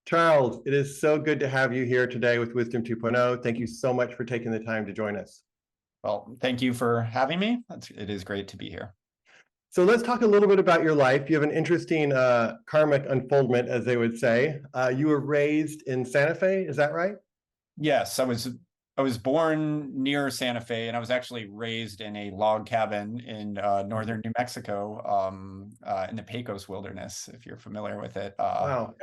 Charles, it is so good to have you here today with Wisdom 2.0. Thank you so much for taking the time to join us. Well, thank you for having me. It is great to be here. So let's talk a little bit about your life. You have an interesting karmic unfoldment, as they would say. You were raised in Santa Fe, is that right? Yes, I was born near Santa Fe, and I was actually raised in a log cabin in northern New Mexico, in the Pecos Wilderness, if you're familiar with it. Wow.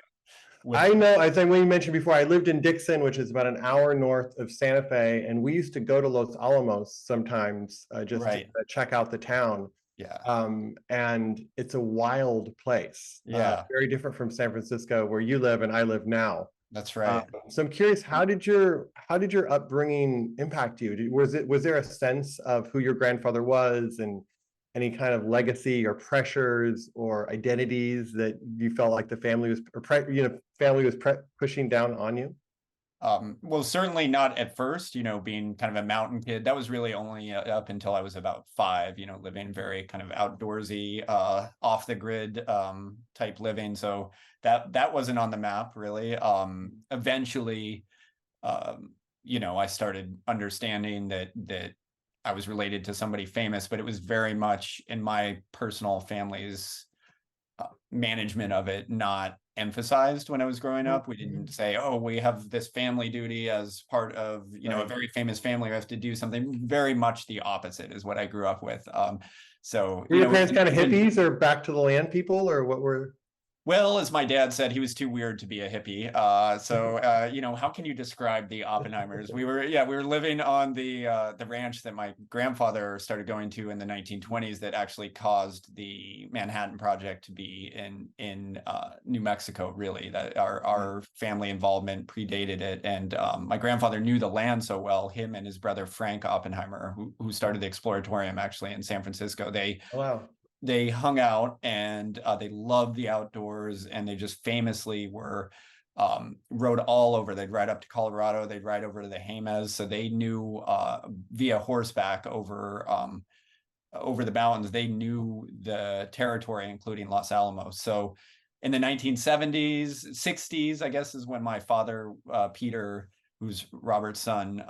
With I know, I think we mentioned before, I lived in Dixon, which is about an hour north of Santa Fe, and we used to go to Los Alamos sometimes just to Right. check out the town. Yeah. And it's a wild place. Yeah, Very different from San Francisco, where you live and I live now. that's right. So I'm curious, how did your upbringing impact you? Was there a sense of who your grandfather was and any kind of legacy or pressures or identities that you felt like the family was, pushing down on you? Well, certainly not at first, being kind of a mountain kid. That was really only up until I was about 5, living very kind of outdoorsy, off the grid type living. So that wasn't on the map really. Eventually, I started understanding that I was related to somebody famous, but it was very much in my personal family's management of it, not emphasized when I was growing up. We didn't say, oh, we have this family duty as part of, a very famous family. We have to do something. Very much the opposite is what I grew up with. So, Were your parents kind of hippies or back to the land people, or what were? Well, as my dad said, he was too weird to be a hippie. How can you describe the Oppenheimers? We were living on the ranch that my grandfather started going to in the 1920s that actually caused the Manhattan Project to be in New Mexico, really. That our family involvement predated it. And my grandfather knew the land so well, him and his brother Frank Oppenheimer, who started the Exploratorium actually in San Francisco. Oh, wow. They hung out and they loved the outdoors, and they just famously were rode all over. They'd ride up to Colorado, they'd ride over to the Jemez, so they knew via horseback over the mountains. They knew the territory, including Los Alamos. So in the 1970s, 60s, I guess, is when my father, Peter, who's Robert's son,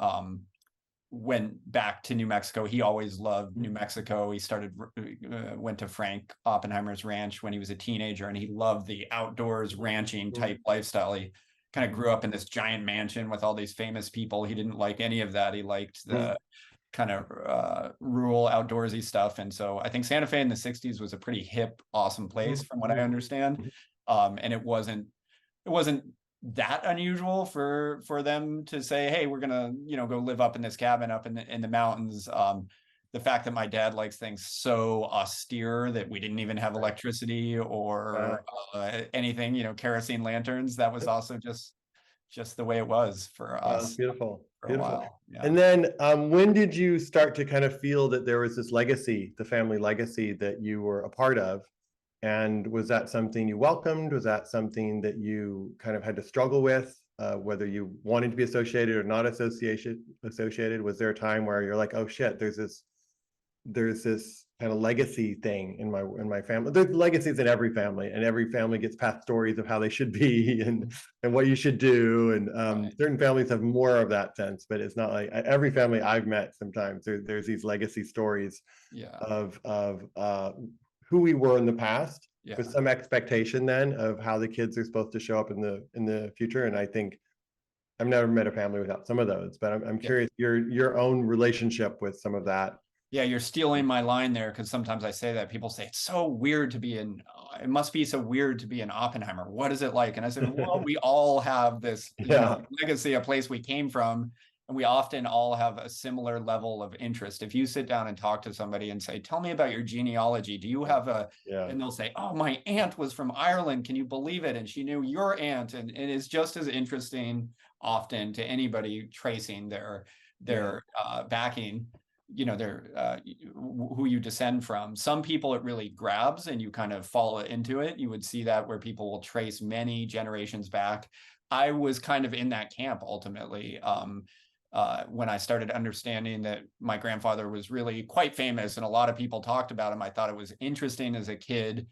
went back to New Mexico. He always loved New Mexico. He went to Frank Oppenheimer's ranch when he was a teenager, and he loved the outdoors ranching type lifestyle. He kind of grew up in this giant mansion with all these famous people. He didn't like any of that. He liked the kind of rural outdoorsy stuff. And so I think Santa Fe in the 60s was a pretty hip, awesome place from what I understand. And it wasn't that unusual for them to say, hey, we're gonna go live up in this cabin up in the mountains. The fact that my dad likes things so austere that we didn't even have electricity or anything, kerosene lanterns, that was also just the way it was for us. Beautiful. For a while. Yeah. And then when did you start to kind of feel that there was this legacy, the family legacy that you were a part of? And was that something you welcomed? Was that something that you kind of had to struggle with, whether you wanted to be associated or not associated? Was there a time where you're like, oh shit, there's this kind of legacy thing in my family? There's legacies in every family, and every family gets passed stories of how they should be and what you should do. And certain families have more of that sense, but it's not like every family I've met. Sometimes there's these legacy stories of who we were in the past, with some expectation then of how the kids are supposed to show up in the future. And I think I've never met a family without some of those, but I'm curious your own relationship with some of that. Yeah, you're stealing my line there, because sometimes I say that people say it's so weird to be it must be so weird to be an Oppenheimer. What is it like? And I said, well, we all have this legacy, a place we came from. And we often all have a similar level of interest. If you sit down and talk to somebody and say, tell me about your genealogy, do you have and they'll say, oh, my aunt was from Ireland. Can you believe it? And she knew your aunt. And it is just as interesting often to anybody tracing their backing, who you descend from. Some people it really grabs and you kind of fall into it. You would see that where people will trace many generations back. I was kind of in that camp ultimately. When I started understanding that my grandfather was really quite famous and a lot of people talked about him, I thought it was interesting as a kid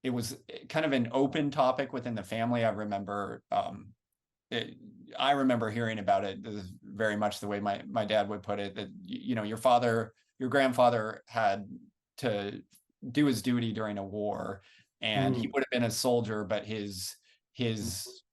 it was kind of an open topic within the family. I remember hearing about it. This is very much the way my dad would put it, that, you know, your grandfather had to do his duty during a war, and he would have been a soldier, but his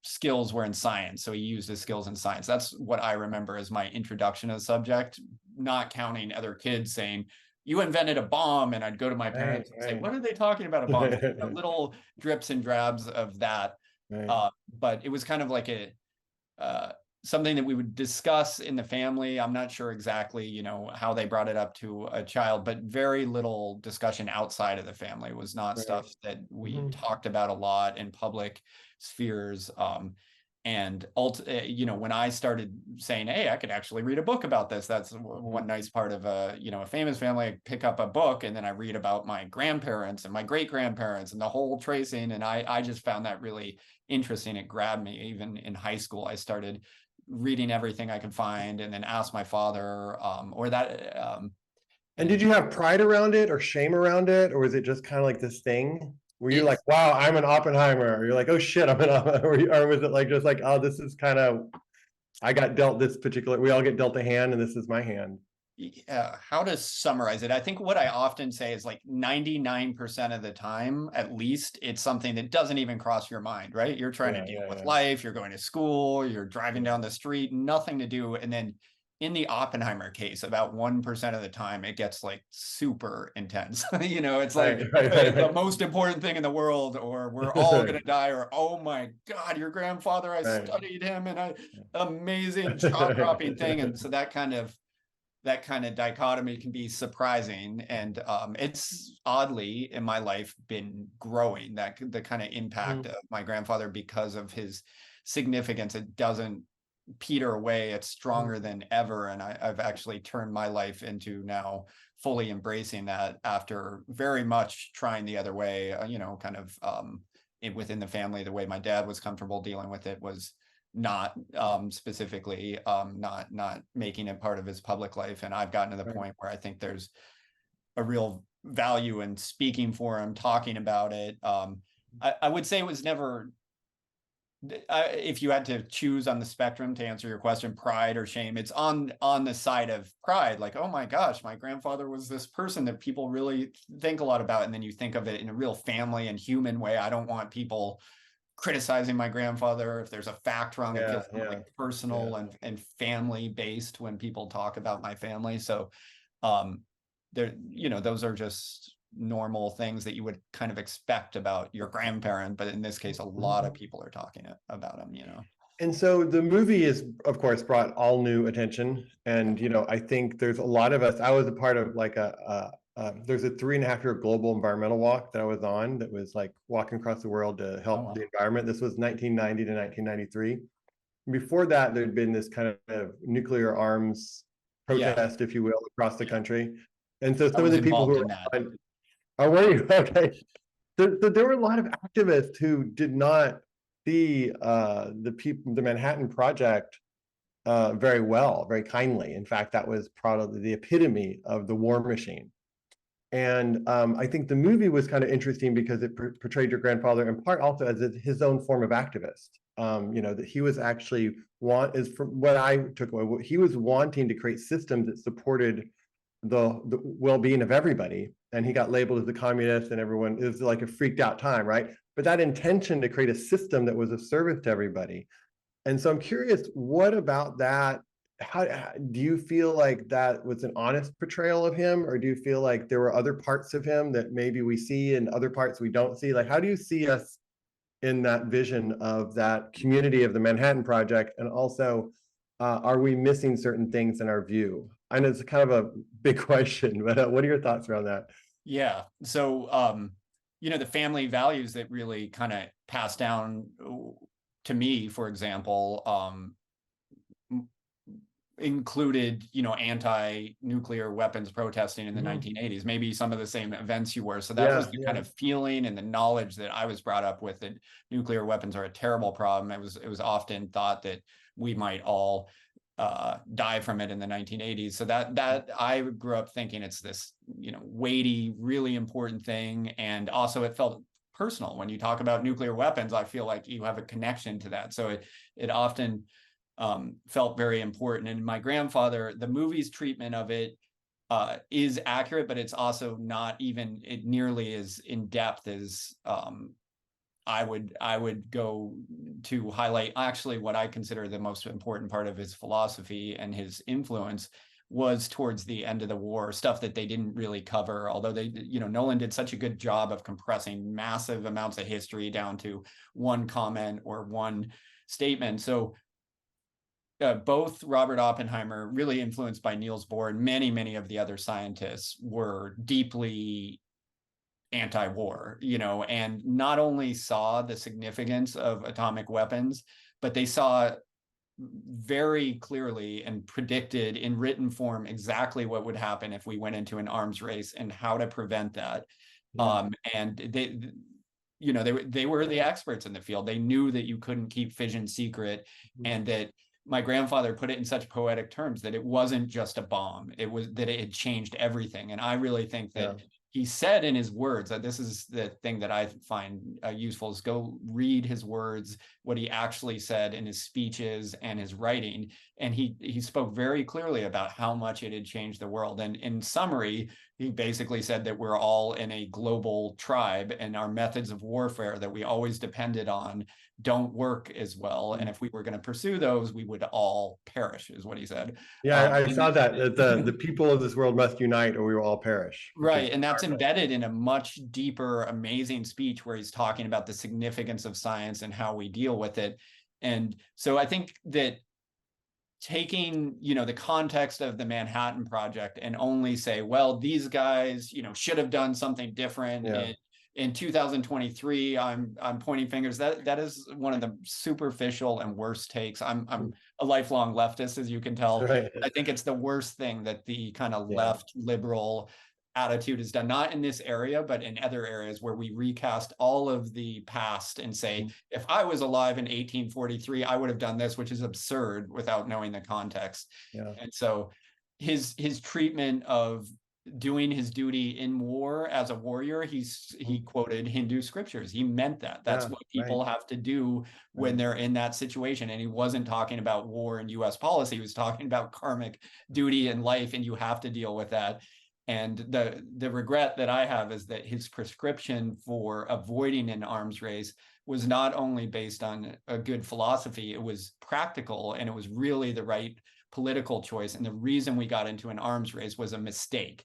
skills were in science. So he used his skills in science. That's what I remember as my introduction to the subject, not counting other kids saying, you invented a bomb. And I'd go to my parents and say, what are they talking about, a bomb? Little drips and drabs of that. But it was kind of like something that we would discuss in the family. I'm not sure exactly, you know, how they brought it up to a child, but very little discussion outside of the family. It was not stuff that we talked about a lot in public spheres. And you know, when I started saying, hey, I could actually read a book about this, that's one nice part of a famous family. I pick up a book and then I read about my grandparents and my great grandparents and the whole tracing. And I just found that really interesting. It grabbed me. Even in high school, I started reading everything I could find, and then asked my father, and did you have pride around it or shame around it, or was it just kind of like this thing? Were you like, wow, I'm an Oppenheimer? Or you're like, oh shit, I'm an Oppenheimer? Or was it like just like, oh, this is kind of, I got dealt this particular, we all get dealt a hand and this is my hand? How to summarize it? I think what I often say is like 99% of the time, at least, it's something that doesn't even cross your mind, right? You're trying to deal with life, you're going to school, you're driving down the street, nothing to do. And then in the Oppenheimer case, about 1% of the time, it gets like super intense. You know, it's like the most important thing in the world, or we're all going to die, or, oh my God, your grandfather, I studied him, and amazing jaw dropping thing. And so that kind of dichotomy can be surprising. And it's oddly in my life been growing, that the kind of impact of my grandfather, because of his significance. It doesn't peter away. It's stronger than ever. And I've actually turned my life into now fully embracing that, after very much trying the other way, kind of within the family. The way my dad was comfortable dealing with it was not specifically not making it part of his public life. And I've gotten to the point where I think there's a real value in speaking for him, talking about it. I would say it was never, if you had to choose on the spectrum to answer your question, pride or shame, it's on the side of pride. Like, oh my gosh, my grandfather was this person that people really think a lot about. And then you think of it in a real family and human way. I don't want people criticizing my grandfather if there's a fact wrong. It feels like personal and family based when people talk about my family. So there, those are just normal things that you would kind of expect about your grandparent, but in this case, a lot of people are talking about him. And so the movie is, of course, brought all new attention. And I think there's a lot of us. I was a part of like there's a 3.5-year global environmental walk that I was on, that was like walking across the world to help the environment. This was 1990 to 1993. Before that, there'd been this kind of nuclear arms protest, if you will, across the country. And so some of the people who were oh, were you? Okay. There were a lot of activists who did not see the Manhattan Project very well, very kindly. In fact, that was probably the epitome of the war machine. And I think the movie was kind of interesting because it portrayed your grandfather in part also as his own form of activist. That he was actually from what I took away, he was wanting to create systems that supported the well-being of everybody. And he got labeled as a communist, and everyone, it was like a freaked out time, right? But that intention to create a system that was of service to everybody. And so I'm curious, what about that? How do you feel like that was an honest portrayal of him, or do you feel like there were other parts of him that maybe we see and other parts we don't see? Like, how do you see us in that vision of that community of the Manhattan Project? And also, are we missing certain things in our view? I know it's kind of a big question, but what are your thoughts around that? Yeah. So, the family values that really kind of passed down to me, for example, included, anti-nuclear weapons protesting in the 1980s, maybe some of the same events you were. So that was the kind of feeling and the knowledge that I was brought up with, that nuclear weapons are a terrible problem. It was often thought that we might all die from it in the 1980s. So that I grew up thinking it's this, weighty, really important thing. And also it felt personal. When you talk about nuclear weapons, I feel like you have a connection to that. So it often felt very important. And my grandfather, the movie's treatment of it is accurate, but it's also not even nearly as in depth as I would go to highlight. Actually, what I consider the most important part of his philosophy and his influence was towards the end of the war, stuff that they didn't really cover, although they, Nolan did such a good job of compressing massive amounts of history down to one comment or one statement. So both Robert Oppenheimer, really influenced by Niels Bohr, and many of the other scientists were deeply anti-war, and not only saw the significance of atomic weapons, but they saw very clearly and predicted in written form exactly what would happen if we went into an arms race and how to prevent that. And they were the experts in the field. They knew that you couldn't keep fission secret, and that my grandfather put it in such poetic terms that it wasn't just a bomb. It was that it had changed everything. And I really think that he said in his words, that this is the thing that I find useful, is go read his words, what he actually said in his speeches and his writing. And he spoke very clearly about how much it had changed the world. And in summary, he basically said that we're all in a global tribe, and our methods of warfare that we always depended on don't work as well. And if we were going to pursue those, we would all perish, is what he said. Yeah, I saw that the people of this world must unite or we will all perish. Right. And that's embedded in a much deeper, amazing speech where he's talking about the significance of science and how we deal with it. And so I think that taking, the context of the Manhattan Project and only say, well, these guys, should have done something different. Yeah. In 2023, I'm pointing fingers. That is one of the superficial and worst takes. I'm a lifelong leftist, as you can tell. Right. I think it's the worst thing that the kind of left liberal attitude is done, not in this area, but in other areas where we recast all of the past and say, if I was alive in 1843, I would have done this, which is absurd without knowing the context. And so his treatment of doing his duty in war as a warrior, he quoted Hindu scriptures. He meant that. That's what people have to do when they're in that situation. And he wasn't talking about war and US policy. He was talking about karmic duty in life, and you have to deal with that. And the regret that I have is that his prescription for avoiding an arms race was not only based on a good philosophy, it was practical, and it was really the right political choice. And the reason we got into an arms race was a mistake.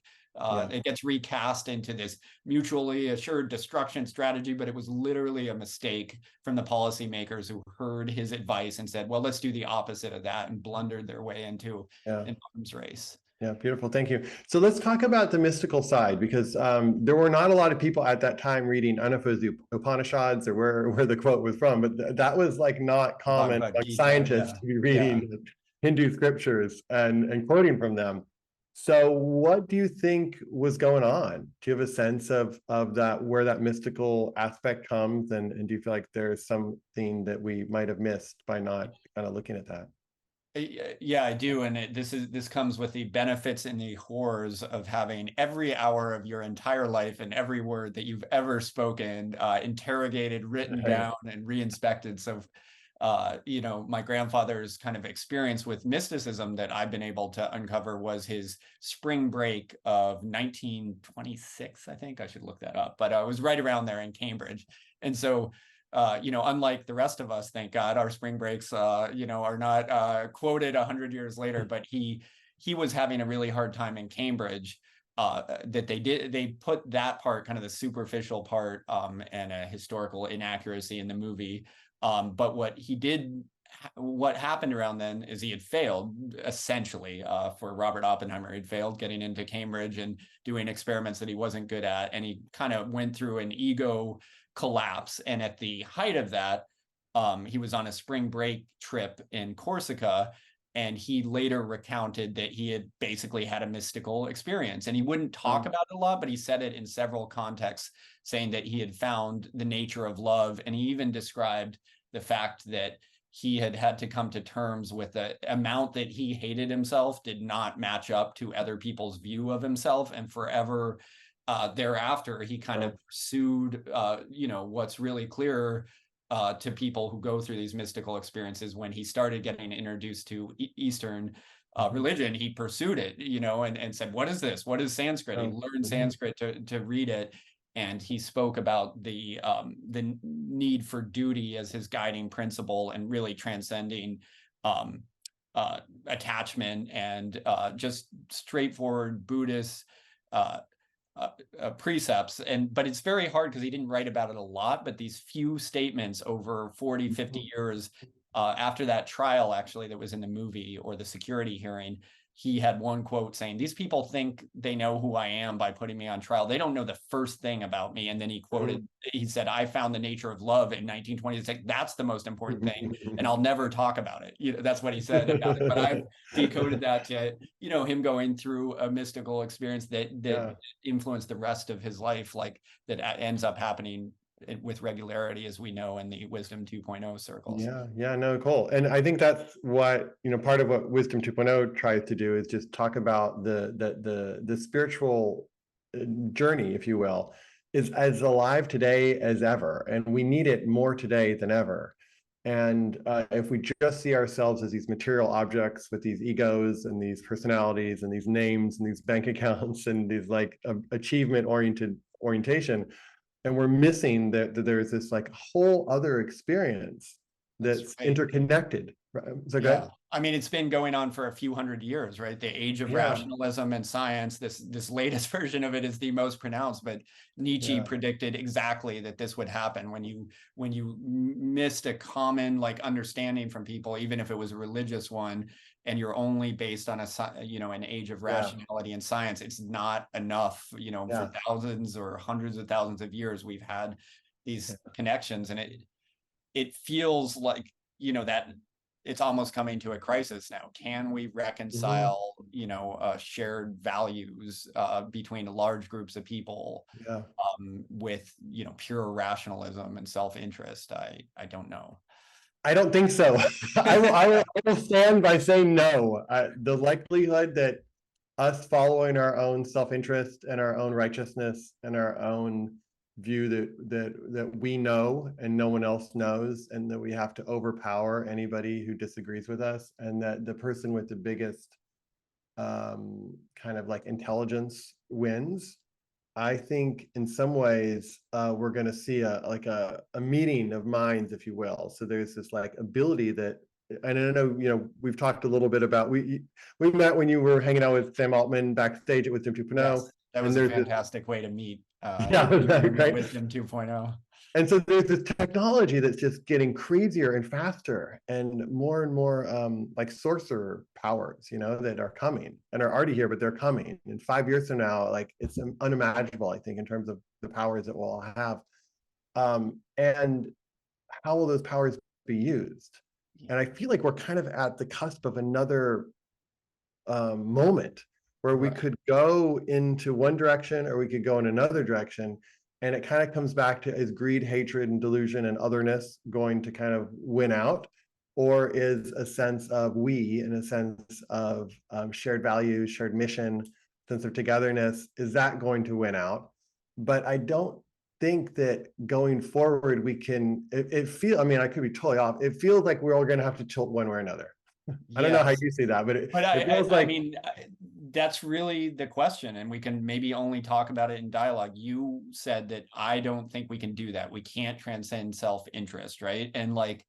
It gets recast into this mutually assured destruction strategy, but it was literally a mistake from the policymakers who heard his advice and said, well, let's do the opposite of that, and blundered their way into an arms race. Yeah, beautiful. Thank you. So let's talk about the mystical side, because there were not a lot of people at that time reading, I don't know if it was the Upanishads or where the quote was from, but that was like not common like scientists to be reading Hindu scriptures and quoting from them. So what do you think was going on? Do you have a sense of that, where that mystical aspect comes? And do you feel like there's something that we might have missed by not kind of looking at that? Yeah, I do. And this comes with the benefits and the horrors of having every hour of your entire life and every word that you've ever spoken interrogated, written down, and re-inspected. So my grandfather's kind of experience with mysticism that I've been able to uncover was his spring break of 1926. I think I should look that up, but it was right around there in Cambridge. And so unlike the rest of us, thank God, our spring breaks, are not quoted 100 years later, but he was having a really hard time in Cambridge. That they put that part, kind of the superficial part, and a historical inaccuracy in the movie. But what happened around then is he had failed, essentially, for Robert Oppenheimer. He'd failed getting into Cambridge and doing experiments that he wasn't good at. And he kind of went through an ego collapse. And at the height of that, he was on a spring break trip in Corsica. And he later recounted that he had basically had a mystical experience. And he wouldn't talk about it a lot, but he said it in several contexts, saying that he had found the nature of love. And he even described the fact that he had to come to terms with the amount that he hated himself did not match up to other people's view of himself, and forever thereafter, he kind of pursued, what's really clear to people who go through these mystical experiences. When he started getting introduced to Eastern religion, he pursued it, and said, what is this? What is Sanskrit? He learned Sanskrit to read it. And he spoke about the need for duty as his guiding principle, and really transcending attachment and just straightforward Buddhist precepts. But it's very hard because he didn't write about it a lot, but these few statements over 40, 50 years after that trial, actually, that was in the movie, or the security hearing, he had one quote saying, these people think they know who I am by putting me on trial. They don't know the first thing about me. And then he quoted, he said, I found the nature of love in 1920. It's like, that's the most important thing, and I'll never talk about it. That's what he said about it. But I've decoded that to, him going through a mystical experience that influenced the rest of his life, like that ends up happening with regularity, as we know, in the Wisdom 2.0 circles. No, cool. And I think that's what, part of what Wisdom 2.0 tries to do is just talk about the spiritual journey, if you will, is as alive today as ever, and we need it more today than ever. And if we just see ourselves as these material objects with these egos and these personalities and these names and these bank accounts and these like achievement orientation, and we're missing that there's this like whole other experience that's interconnected. Right? So good. I mean, it's been going on for a few hundred years, right? The age of rationalism and science. This latest version of it is the most pronounced, but Nietzsche predicted exactly that this would happen when you missed a common like understanding from people, even if it was a religious one, and you're only based on an age of rationality and science. It's not enough. For thousands or hundreds of thousands of years, we've had these connections, and it feels like that it's almost coming to a crisis now. Can we reconcile, shared values between large groups of people with, pure rationalism and self-interest? I don't know. I don't think so. I will stand by saying no. The likelihood that us following our own self-interest and our own righteousness and our own view that we know and no one else knows, and that we have to overpower anybody who disagrees with us, and that the person with the biggest kind of like intelligence wins. I think in some ways we're going to see a meeting of minds, if you will. So there's this like ability that, and I know we've talked a little bit about, we met when you were hanging out with Sam Altman backstage at Wisdom 2.0. Yes, that was a fantastic way to meet. Wisdom 2.0. And so there's this technology that's just getting crazier and faster, and more like sorcerer powers, that are coming and are already here, but they're coming. And 5 years from now, like it's unimaginable, I think, in terms of the powers that we'll all have. And how will those powers be used? And I feel like we're kind of at the cusp of another moment where we could go into one direction or we could go in another direction. And it kind of comes back to, is greed, hatred, and delusion and otherness going to kind of win out? Or is a sense of we, and a sense of shared values, shared mission, sense of togetherness, is that going to win out? But I don't think that going forward we can, I mean, I could be totally off. It feels like we're all going to have to tilt one way or another. I don't know how you see that, but it feels like, I mean, that's really the question, and we can maybe only talk about it in dialogue. You said that I don't think we can do that. We can't transcend self-interest, right? And like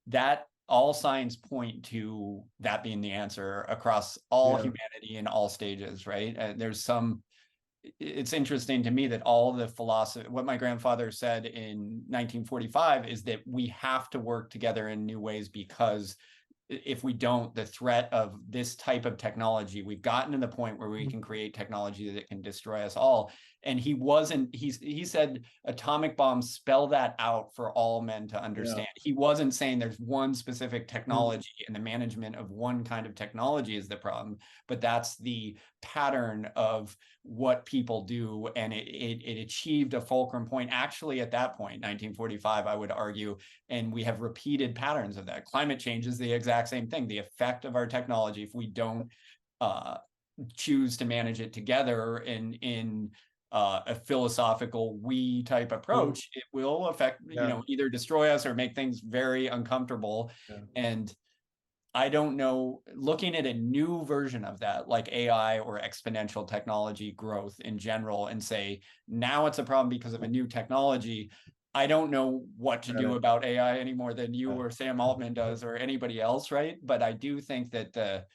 that, all signs point to that being the answer across all humanity in all stages, right? It's interesting to me that all the philosophy, what my grandfather said in 1945 is that we have to work together in new ways, because if we don't, the threat of this type of technology, we've gotten to the point where we can create technology that can destroy us all. And he said atomic bombs spell that out for all men to understand. He wasn't saying there's one specific technology and the management of one kind of technology is the problem, but that's the pattern of what people do. And it achieved a fulcrum point actually at that point, 1945, I would argue. And we have repeated patterns of that. Climate change is the exact same thing. The effect of our technology, if we don't choose to manage it together in a philosophical we type approach, it will affect, either destroy us or make things very uncomfortable. And I don't know, looking at a new version of that, like AI or exponential technology growth in general, and say, now it's a problem because of a new technology. I don't know what to do about AI any more than you or Sam Altman does or anybody else, right? But I do think that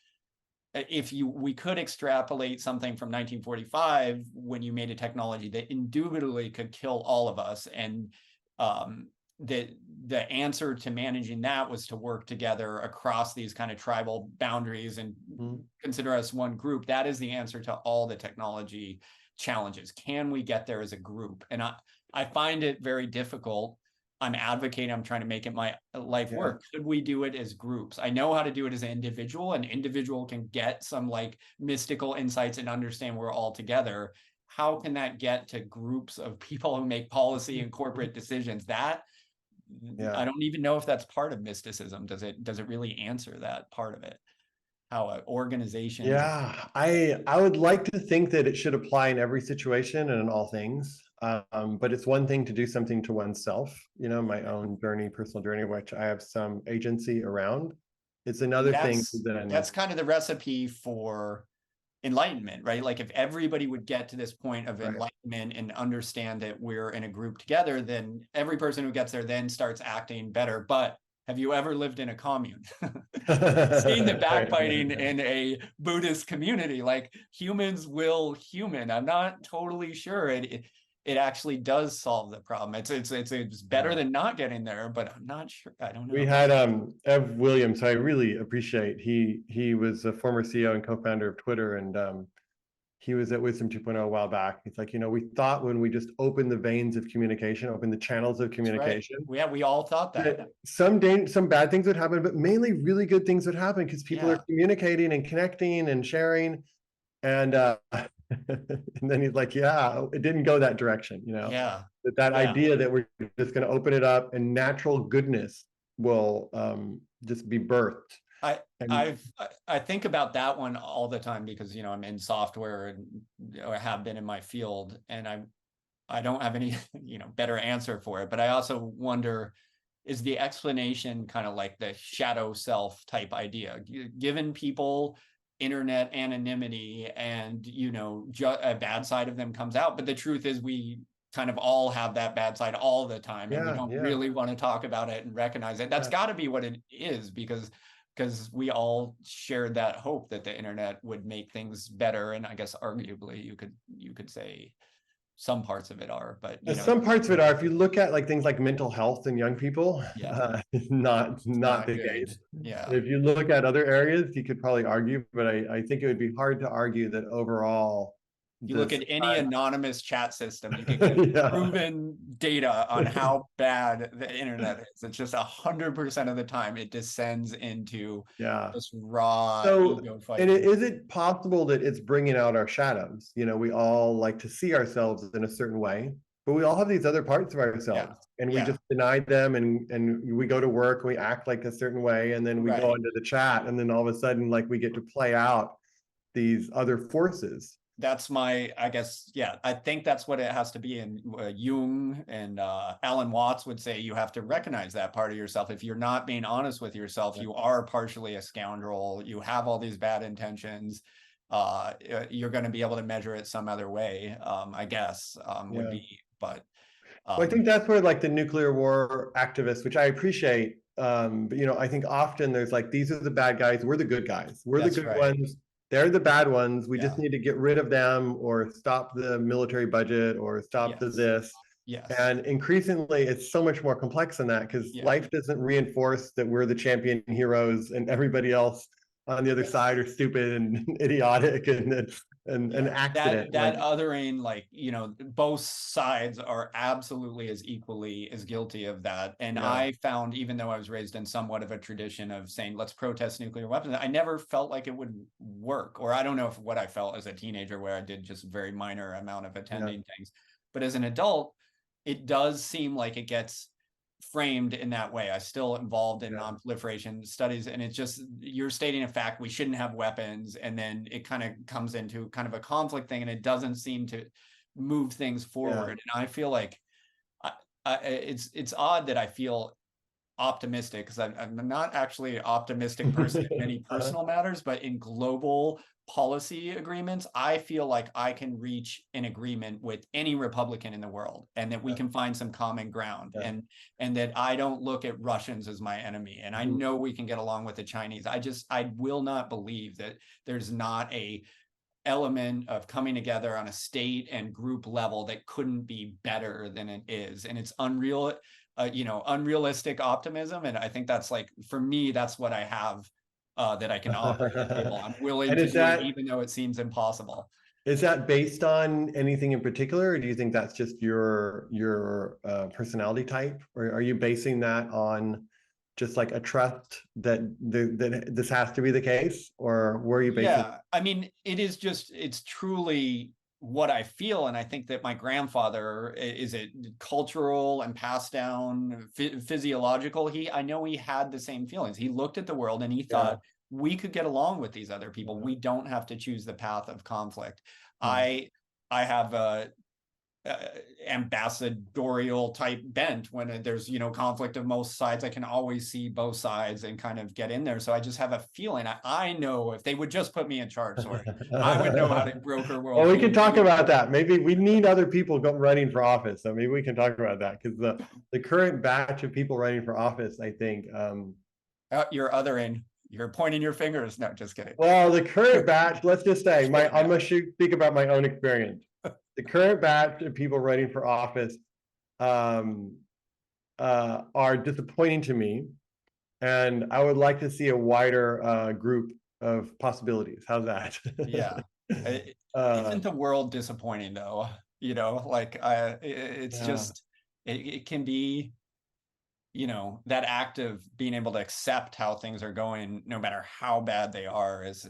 we could extrapolate something from 1945 when you made a technology that indubitably could kill all of us, and the answer to managing that was to work together across these kind of tribal boundaries and consider us one group. That is the answer to all the technology challenges. Can we get there as a group? And I find it very difficult. I'm advocating, I'm trying to make it my life work. Could we do it as groups? I know how to do it as an individual. An individual can get some like mystical insights and understand we're all together. How can that get to groups of people who make policy and corporate decisions? That I don't even know if that's part of mysticism. Does it really answer that part of it? How organizations? Yeah, I would like to think that it should apply in every situation and in all things. But it's one thing to do something to oneself, my own journey, personal journey, which I have some agency around. It's another thing. That's kind of the recipe for enlightenment, right? Like if everybody would get to this point of enlightenment and understand that we're in a group together, then every person who gets there then starts acting better. But have you ever lived in a commune? Seen the backbiting in a Buddhist community? Like humans will human. I'm not totally sure it actually does solve the problem. It's better than not getting there, but I'm not sure. I don't know. We had Ev Williams, who I really appreciate. He was a former CEO and co-founder of Twitter, and he was at Wisdom 2.0 a while back. It's like, we thought when we just opened the veins of communication, opened the channels of communication. Right. We all thought that. Some bad things would happen, but mainly really good things would happen because people are communicating and connecting and sharing. And and then he's like, it didn't go that direction, that idea that we're just going to open it up and natural goodness will just be birthed. I think about that one all the time because I'm in software and I have been in my field, and I don't have any better answer for it. But I also wonder, is the explanation kind of like the shadow self type idea, given people internet anonymity and a bad side of them comes out, but the truth is we kind of all have that bad side all the time, and we don't really want to talk about it and recognize it. That's got to be what it is, because we all shared that hope that the internet would make things better. And I guess arguably you could say some parts of it are, but some parts of it are. If you look at like things like mental health in young people, not the case. If you look at other areas, you could probably argue, but I think it would be hard to argue that overall. You look at any anonymous chat system, you can get proven data on how bad the internet is. It's just 100% of the time it descends into this raw ego fight. And is it possible that it's bringing out our shadows? We all like to see ourselves in a certain way, but we all have these other parts of ourselves, and we just deny them, and we go to work and we act like a certain way, and then we go into the chat, and then all of a sudden, like, we get to play out these other forces. That's I guess, I think that's what it has to be. And Jung and Alan Watts would say you have to recognize that part of yourself. If you're not being honest with yourself, you are partially a scoundrel. You have all these bad intentions. You're going to be able to measure it some other way, I guess, would be. But I think that's where like the nuclear war activists, which I appreciate, but I think often there's like, these are the bad guys, we're the good guys, we're the good ones. They're the bad ones. We just need to get rid of them, or stop the military budget, or stop this. And increasingly, it's so much more complex than that, because life doesn't reinforce that we're the champion heroes and everybody else on the other side are stupid and idiotic and an accident. That othering, like, both sides are absolutely as equally as guilty of that. And I found, even though I was raised in somewhat of a tradition of saying, let's protest nuclear weapons, I never felt like it would work. Or I don't know what I felt as a teenager, where I did just a very minor amount of attending things. But as an adult, it does seem like it gets framed in that way. I still involved in non-proliferation studies, and it's just, you're stating a fact, we shouldn't have weapons, and then it kind of comes into kind of a conflict thing, and it doesn't seem to move things forward. And I feel like it's odd that I feel optimistic, because I'm not actually an optimistic person in many personal matters, but in global policy agreements, I feel like I can reach an agreement with any Republican in the world, and that we can find some common ground, and that I don't look at Russians as my enemy, and I know we can get along with the Chinese. I will not believe that there's not a element of coming together on a state and group level that couldn't be better than it is. And it's unrealistic optimism. And I think that's like, for me, that's what I have that I can offer to the table. I'm willing to do it even though it seems impossible. Is that based on anything in particular, or do you think that's just your personality type, or are you basing that on just like a trust that this has to be the case, or were you basing? Yeah, I mean, it's truly what I feel. And I think that my grandfather, is it cultural and passed down physiological? I know he had the same feelings. He looked at the world and he thought, we could get along with these other people. We don't have to choose the path of conflict. I have a ambassadorial type bent. When there's conflict of most sides, I can always see both sides and kind of get in there. So I just have a feeling, I know if they would just put me in charge, I would know how to broker world. Well, we can talk about that. Maybe we need other people running for office, so maybe we can talk about that, because the current batch of people running for office, I think you're pointing your fingers. No, just kidding. Well, the current batch, let's just say, I'm going to speak about my own experience. The current batch of people running for office are disappointing to me, and I would like to see a wider group of possibilities. How's that? Yeah. Isn't the world disappointing though? It's just, it can be, that act of being able to accept how things are going, no matter how bad they are, is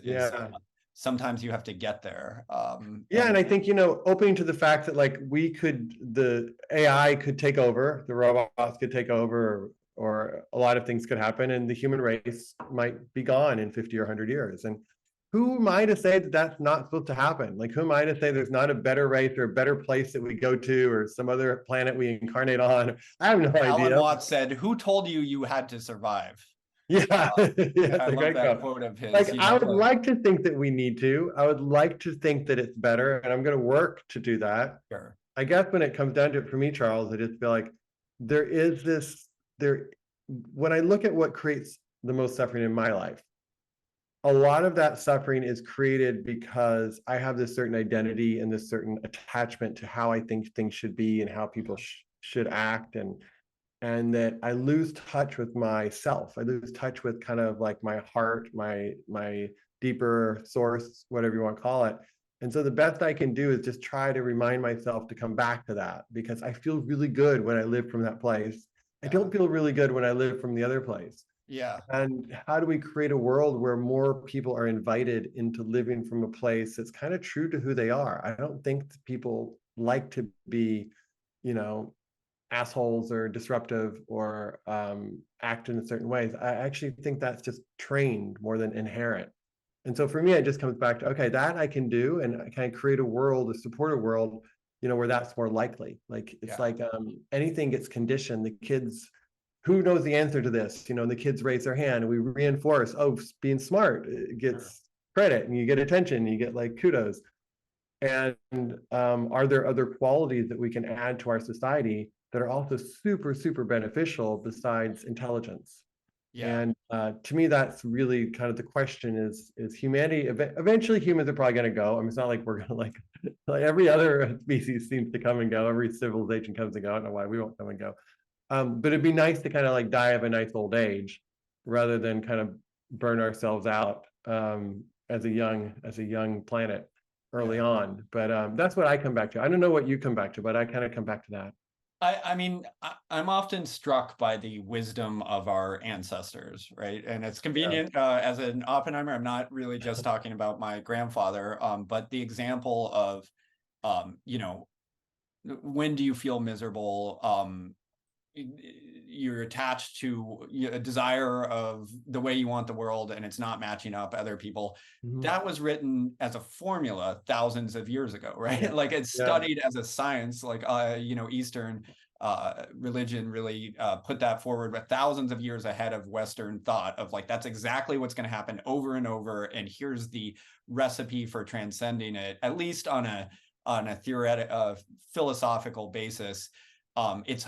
sometimes you have to get there. And I think, opening to the fact that like the AI could take over, the robots could take over, or a lot of things could happen, and the human race might be gone in 50 or 100 years. And who am I to say that that's not supposed to happen? Like, who am I to say there's not a better race or a better place that we go to, or some other planet we incarnate on? I have no idea. Alan Watts said, "Who told you had to survive?" Yeah, I love that quote of his. Like, I would like to think that we need to. I would like to think that it's better, and I'm going to work to do that. Sure. I guess when it comes down to it, for me, Charles, I just feel like there is when I look at what creates the most suffering in my life, a lot of that suffering is created because I have this certain identity and this certain attachment to how I think things should be and how people should act, and that I lose touch with myself. I lose touch with kind of like my heart, my deeper source, whatever you want to call it. And so the best I can do is just try to remind myself to come back to that, because I feel really good when I live from that place. I don't feel really good when I live from the other place. Yeah. And how do we create a world where more people are invited into living from a place that's kind of true to who they are? I don't think people like to be, assholes or disruptive or act in certain ways. I actually think that's just trained more than inherent. And so for me, it just comes back to, okay, that I can do, and I can create a world, a supportive world, where that's more likely. Like, it's like anything gets conditioned. The kids, who knows the answer to this? And the kids raise their hand, and we reinforce, being smart gets credit, and you get attention, and you get like kudos. And are there other qualities that we can add to our society that are also super, super beneficial besides intelligence? And to me, that's really kind of the question: is humanity, eventually humans are probably going to go. I mean, it's not like we're going to like every other species seems to come and go. Every civilization comes and go. I don't know why we won't come and go. But it'd be nice to kind of like die of a nice old age, rather than kind of burn ourselves out as a young planet early on. But that's what I come back to. I don't know what you come back to, but I kind of come back to that. I mean, I'm often struck by the wisdom of our ancestors, right? And it's convenient. As an Oppenheimer, I'm not really just talking about my grandfather, but the example of, when do you feel miserable? you're attached to a desire of the way you want the world, and it's not matching up other people. That was written as a formula thousands of years ago, right? Like it's studied as a science, like Eastern religion really put that forward, but thousands of years ahead of Western thought of like, that's exactly what's going to happen over and over, and here's the recipe for transcending it, at least on a theoretical philosophical basis. It's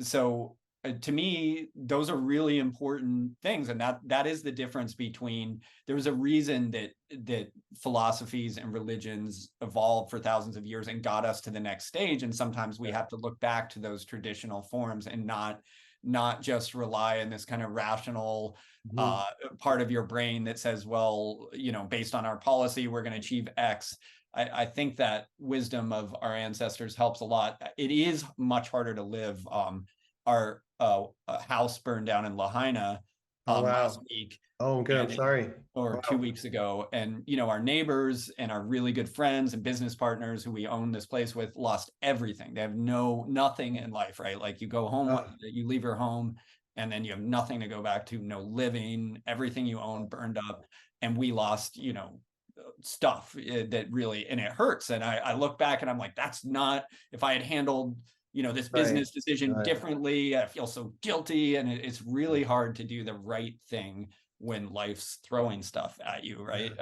so to me, those are really important things, and that is the difference between. There's a reason that philosophies and religions evolved for thousands of years and got us to the next stage, and sometimes we have to look back to those traditional forms and not just rely on this kind of rational part of your brain that says, well, based on our policy, we're going to achieve X. I think that wisdom of our ancestors helps a lot. It is much harder to live. Our house burned down in Lahaina last week. Oh, good. I'm sorry. Or 2 weeks ago. And, our neighbors and our really good friends and business partners who we own this place with lost everything. They have nothing in life, right? Like you go home, you leave your home, and then you have nothing to go back to, no living, everything you own burned up. And we lost, stuff that really, and it hurts. And I look back and I'm like, that's not, if I had handled this business decision differently, I feel so guilty. And it's really hard to do the right thing when life's throwing stuff at you, right?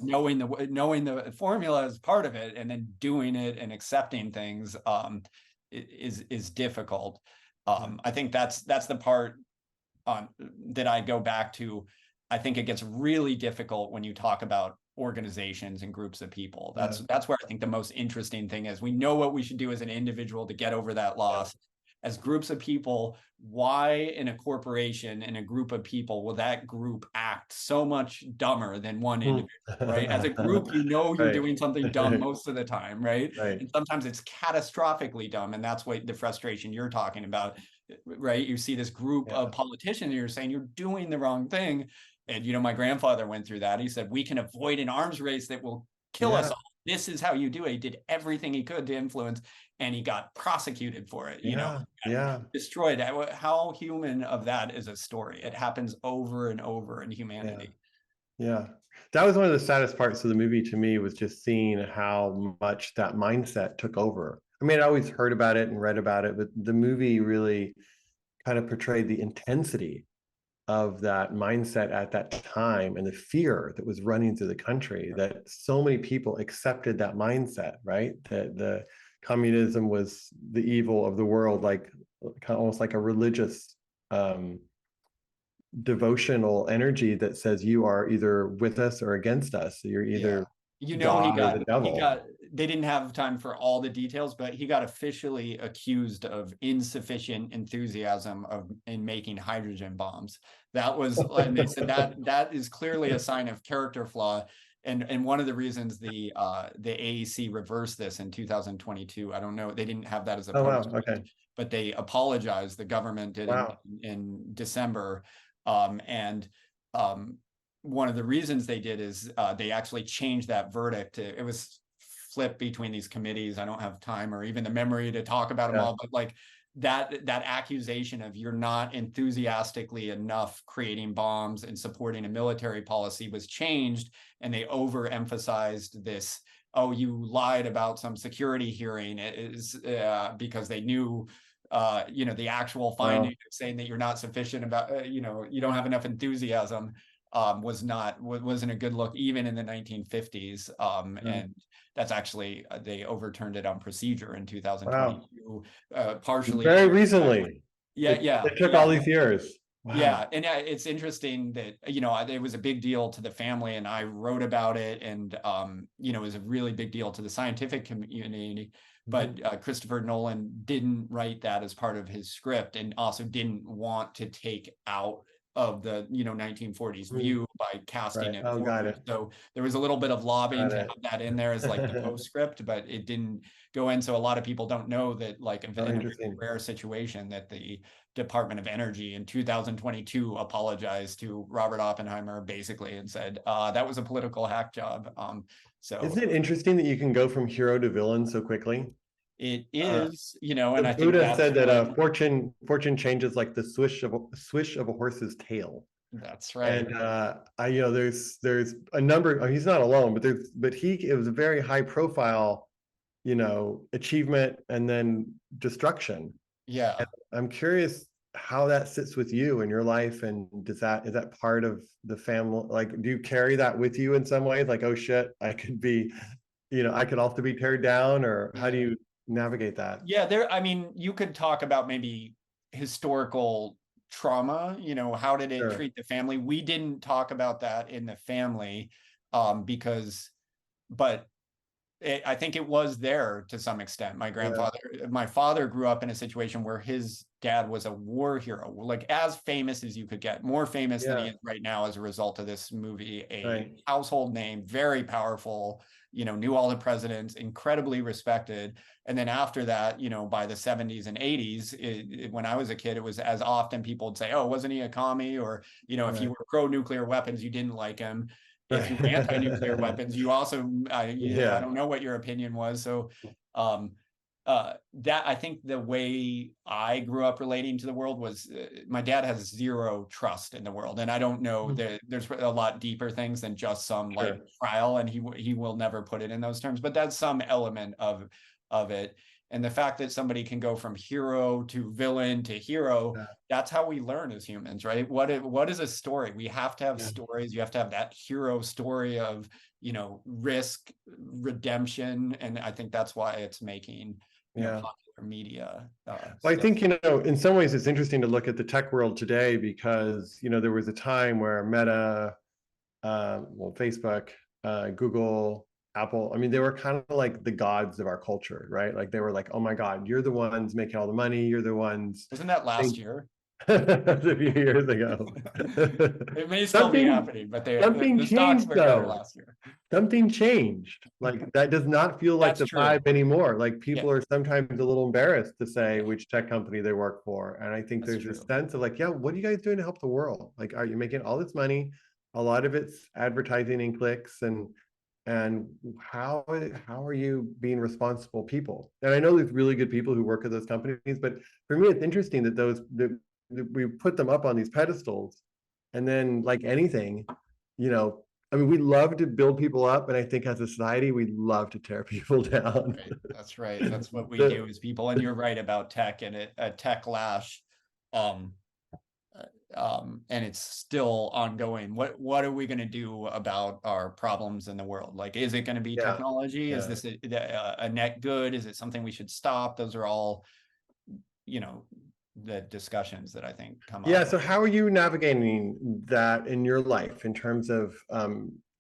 Knowing the formula is part of it, and then doing it and accepting things is difficult. I think that's the part that I go back to. I think it gets really difficult when you talk about organizations and groups of people. That's where I think the most interesting thing is. We know what we should do as an individual to get over that loss. As groups of people, why in a corporation, in a group of people, will that group act so much dumber than one individual, right? As a group, you're doing something dumb most of the time, right? And sometimes it's catastrophically dumb, and that's what the frustration you're talking about, right? You see this group of politicians, and you're saying you're doing the wrong thing. And, my grandfather went through that. He said, we can avoid an arms race that will kill us all. This is how you do it. He did everything he could to influence, and he got prosecuted for it, destroyed. How human of that is a story. It happens over and over in humanity. Yeah. That was one of the saddest parts of the movie to me, was just seeing how much that mindset took over. I mean, I always heard about it and read about it, but the movie really kind of portrayed the intensity of that mindset at that time and the fear that was running through the country, that so many people accepted that mindset, right? That the communism was the evil of the world, like kind of almost like a religious devotional energy that says you are either with us or against us. You're either God or the devil. They didn't have time for all the details, but he got officially accused of insufficient enthusiasm in making hydrogen bombs. That was, and they said that is clearly a sign of character flaw. And one of the reasons the AEC reversed this in 2022, I don't know, they didn't have that as a but they apologized. The government did in December. One of the reasons they did is they actually changed that verdict. It was flipped between these committees. I don't have time or even the memory to talk about them all, but like that accusation of you're not enthusiastically enough creating bombs and supporting a military policy was changed, and they overemphasized this. Oh, you lied about some security hearing. It is because they knew the actual finding saying that you're not sufficient about you don't have enough enthusiasm wasn't a good look even in the 1950s. And that's actually they overturned it on procedure in 2022, partially very recently. It took all these years. Yeah, and it's interesting that it was a big deal to the family, and I wrote about it, and it was a really big deal to the scientific community. But Christopher Nolan didn't write that as part of his script, and also didn't want to take out of the 1940s view by casting it forward. So there was a little bit of lobbying to have that in there as like the postscript, but it didn't go in. So a lot of people don't know that, like in a rare situation, that the Department of Energy in 2022 apologized to Robert Oppenheimer basically and said that was a political hack job. So isn't it interesting that you can go from hero to villain so quickly? It Uh, is, you know, the and I think Buddha that's said that what, fortune changes like the swish of a horse's tail. that's right. And I, you know, there's a number. He's not alone, but it was a very high profile, you know, achievement and then destruction. Yeah. And I'm curious how that sits with you in your life, and is that part of the family? Like, do you carry that with you in some ways? Like, oh shit, I could be, you know, I could also be teared down, or how do Yeah. you navigate that? Yeah, there, I mean, you could talk about maybe historical trauma, you know, how did it Sure. treat the family? We didn't talk about that in the family, because, but I think it was there to some extent. Yeah. My father grew up in a situation where his dad was a war hero, like as famous as you could get, more famous than he Yeah. is right now as a result of this movie, a Right. household name, very powerful, you know, knew all the presidents, incredibly respected. And then after that, you know, by the 70s and 80s, when I was a kid, it was as often people would say, oh, wasn't he a commie? Or, you know, if you Right. were pro-nuclear weapons, you didn't like him. If you were anti-nuclear Right. weapons, you also, I Yeah. don't know what your opinion was. So, um, that I think the way I grew up relating to the world was my dad has zero trust in the world, and I don't know Mhm. that there's a lot deeper things than just some like Sure. trial, and he will never put it in those terms, but that's some element of it. And the fact that somebody can go from hero to villain to hero, Yeah. that's how we learn as humans, right? What is a story? We have to have Yeah. stories. You have to have that hero story of, you know, risk, redemption, and I think that's why it's making, you know, Yeah. popular media Well, I stuff. think, you know, in some ways it's interesting to look at the tech world today because, you know, there was a time where Meta, well, Facebook, Google, Apple, I mean, they were kind of like the gods of our culture, right? Like they were like, oh my God, you're the ones making all the money. You're the ones. Wasn't that last year? That's a few years ago. It may still be something happening, but something the stocks changed were better though. last year. Something changed. Like that does not feel like That's the vibe true. anymore. Like Yeah, people are sometimes a little embarrassed to say yeah, which tech company they work for. And I think that's there's a true. sense of like, yeah, what are you guys doing to help the world? Like, are you making all this money? A lot of it's advertising and clicks, and how are you being responsible people? And I know there's really good people who work at those companies, but for me, it's interesting that that we put them up on these pedestals, and then like anything, you know, I mean, we love to build people up, and I think as a society, we love to tear people down. Right. That's right. That's what we do The- as people. And you're right about tech and a tech lash. Um, and it's still ongoing. What are we going to do about our problems in the world? Like, is it going to be yeah, technology? Is yeah. this a net good? Is it something we should stop? Those are all, you know, the discussions that I think come Yeah, up. so how are you navigating that in your life in terms of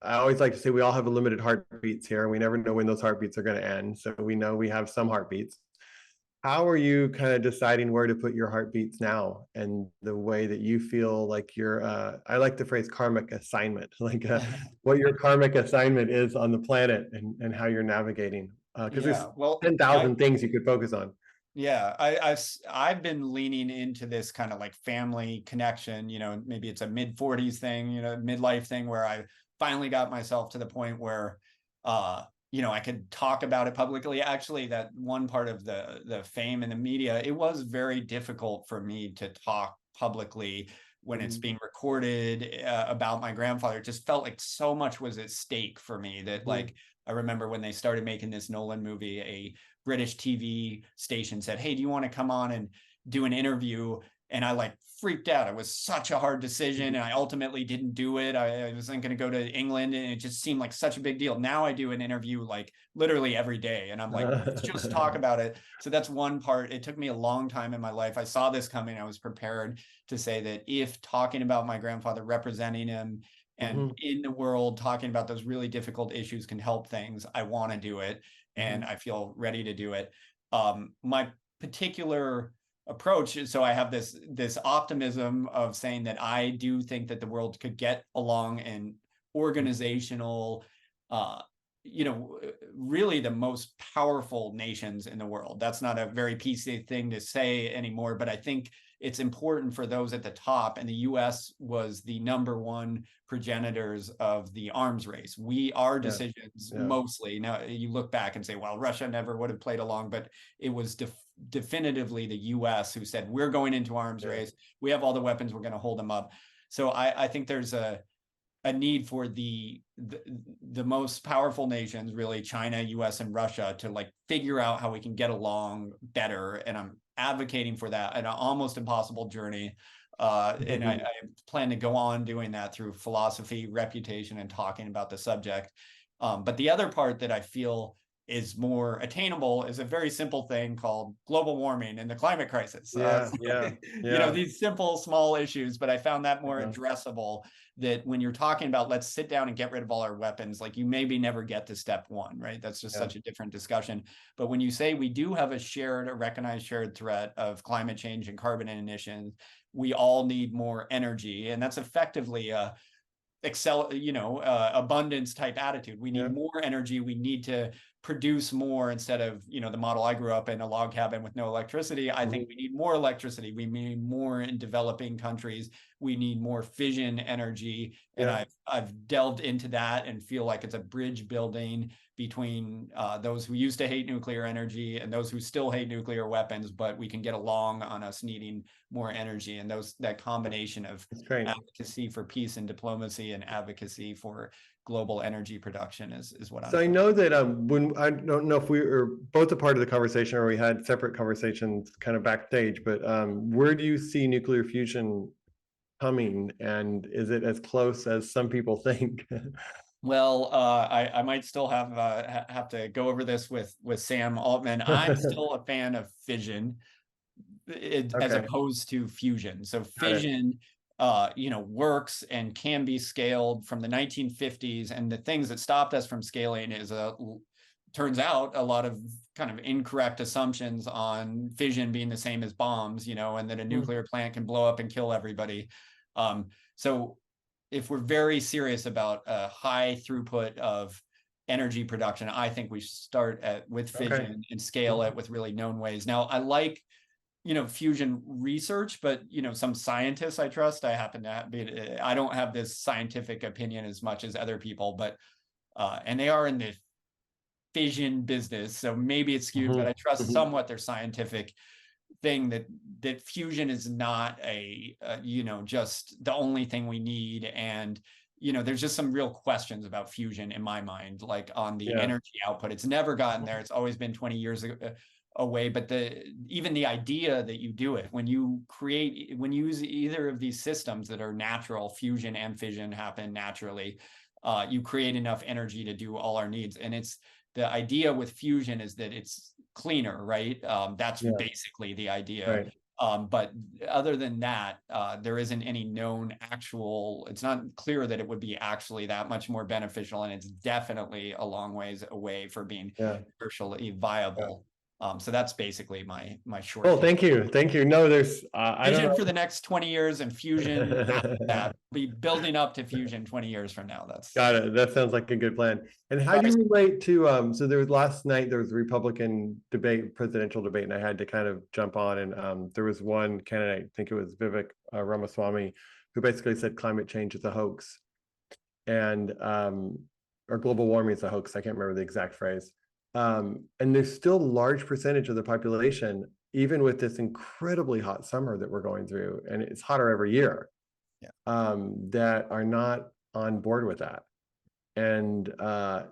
I always like to say we all have a limited heartbeats here, and we never know when those heartbeats are going to end. So we know we have some heartbeats. How are you kind of deciding where to put your heartbeats now and the way that you feel like your I like the phrase karmic assignment, like what your karmic assignment is on the planet, and how you're navigating. Because there's Yeah, well, 10,000 things you could focus on. yeah, I've been leaning into this kind of like family connection, you know, maybe it's a mid 40s thing, you know, midlife thing where I finally got myself to the point where you know, I could talk about it publicly. Actually, that one part of the fame in the media, it was very difficult for me to talk publicly when it's Mhm, being recorded about my grandfather. It just felt like so much was at stake for me that mhm. like I remember when they started making this Nolan movie, a British TV station said, "Hey, do you want to come on and do an interview?" And I like freaked out. It was such a hard decision, and I ultimately didn't do it. I wasn't going to go to England, and it just seemed like such a big deal. Now I do an interview like literally every day, and I'm like, let's just talk about it. So that's one part. It took me a long time in my life. I saw this coming. I was prepared to say that if talking about my grandfather, representing him, and Mhm, in the world talking about those really difficult issues can help things, I want to do it, and mhm, I feel ready to do it. My particular approach is, so I have this optimism of saying that I do think that the world could get along, and organizational, uh, you know, really the most powerful nations in the world. That's not a very PC thing to say anymore, but I think it's important for those at the top. And the US was the #1 progenitors of the arms race. Our decisions mostly, now you look back and say, well, Russia never would have played along, but it was definitively the US who said, we're going into arms race. We have all the weapons, we're going to hold them up. So I think there's a need for the most powerful nations, really China, US, and Russia, to like figure out how we can get along better. And I'm advocating for that, an almost impossible journey. And I plan to go on doing that through philosophy, reputation, and talking about the subject. But the other part that I feel is more attainable is a very simple thing called global warming and the climate crisis. You know, these simple, small issues, but I found that more addressable, that when you're talking about, let's sit down and get rid of all our weapons, like you maybe never get to step one, right? That's just such a different discussion. But when you say we do have a recognized shared threat of climate change and carbon emissions, we all need more energy. And that's effectively a abundance type attitude. We need more energy. We need to produce more instead of, the model I grew up in, a log cabin with no electricity. I think we need more electricity. We need more in developing countries. We need more fission energy. And I've delved into that and feel like it's a bridge building between those who used to hate nuclear energy and those who still hate nuclear weapons, but we can get along on us needing more energy. And that combination of advocacy for peace and diplomacy and advocacy for global energy production is what I'm. So I know that when, I don't know if we were both a part of the conversation or we had separate conversations kind of backstage, but where do you see nuclear fusion coming, and is it as close as some people think? Well, I might still have to go over this with Sam Altman. I'm still a fan of fission as opposed to fusion. So fission works and can be scaled from the 1950s. And the things that stopped us from scaling is turns out a lot of kind of incorrect assumptions on fission being the same as bombs, and that a nuclear plant can blow up and kill everybody. So if we're very serious about a high throughput of energy production, I think we should start with fission and scale it with really known ways. Now, I like fusion research, but some scientists I trust. I don't have this scientific opinion as much as other people, but and they are in the fission business, so maybe it's skewed, but I trust somewhat their scientific thing that fusion is not just the only thing we need. And there's just some real questions about fusion in my mind, like on the energy output. It's never gotten there. It's always been 20 years away. But even the idea that you do it, when you use either of these systems that are natural, fusion and fission happen naturally, you create enough energy to do all our needs. And it's the idea with fusion is that it's cleaner, right? That's basically the idea. But other than that, there isn't any known it's not clear that it would be actually that much more beneficial. And it's definitely a long ways away from being commercially viable. So that's basically my short. Oh, thank you. No, there's Fission for the next 20 years and fusion after that. Be building up to fusion 20 years from now. That's got it. That sounds like a good plan. And how do you relate to so there was last night, there was a Republican presidential debate, and I had to kind of jump on, and there was one candidate, I think it was Vivek Ramaswamy, who basically said climate change is a hoax, and or global warming is a hoax. I can't remember the exact phrase. And there's still a large percentage of the population, even with this incredibly hot summer that we're going through, and it's hotter every year, that are not on board with that. And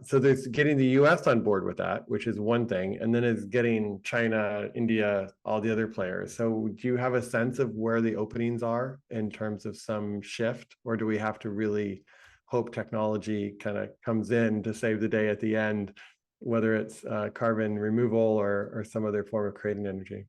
so there's getting the US on board with that, which is one thing, and then it's getting China, India, all the other players. So do you have a sense of where the openings are in terms of some shift, or do we have to really hope technology kind of comes in to save the day at the end, whether it's carbon removal or some other form of creating energy?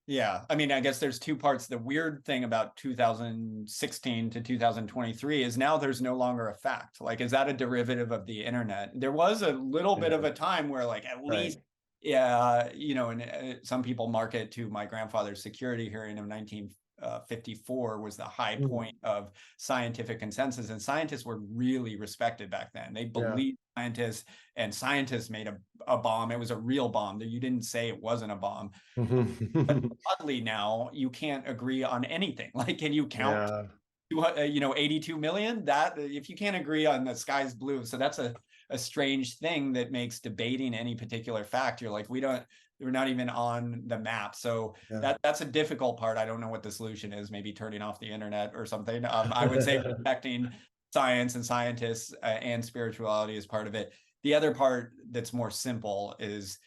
Yeah, I mean, I guess there's two parts. The weird thing about 2016 to 2023 is now there's no longer a fact. Like, is that a derivative of the internet? There was a little bit of a time where, like, at least, and some people mark it to my grandfather's security hearing of 1954 was the high point of scientific consensus, and scientists were really respected back then. They believed scientists, and scientists made a bomb. It was a real bomb. You didn't say it wasn't a bomb. But oddly now, you can't agree on anything. Like, can you count, 82 million? That, if you can't agree on the sky's blue. So that's a strange thing that makes debating any particular fact, you're like, we're not even on the map. So that's a difficult part. I don't know what the solution is. Maybe turning off the internet or something. I would say respecting science and scientists and spirituality is part of it. The other part that's more simple is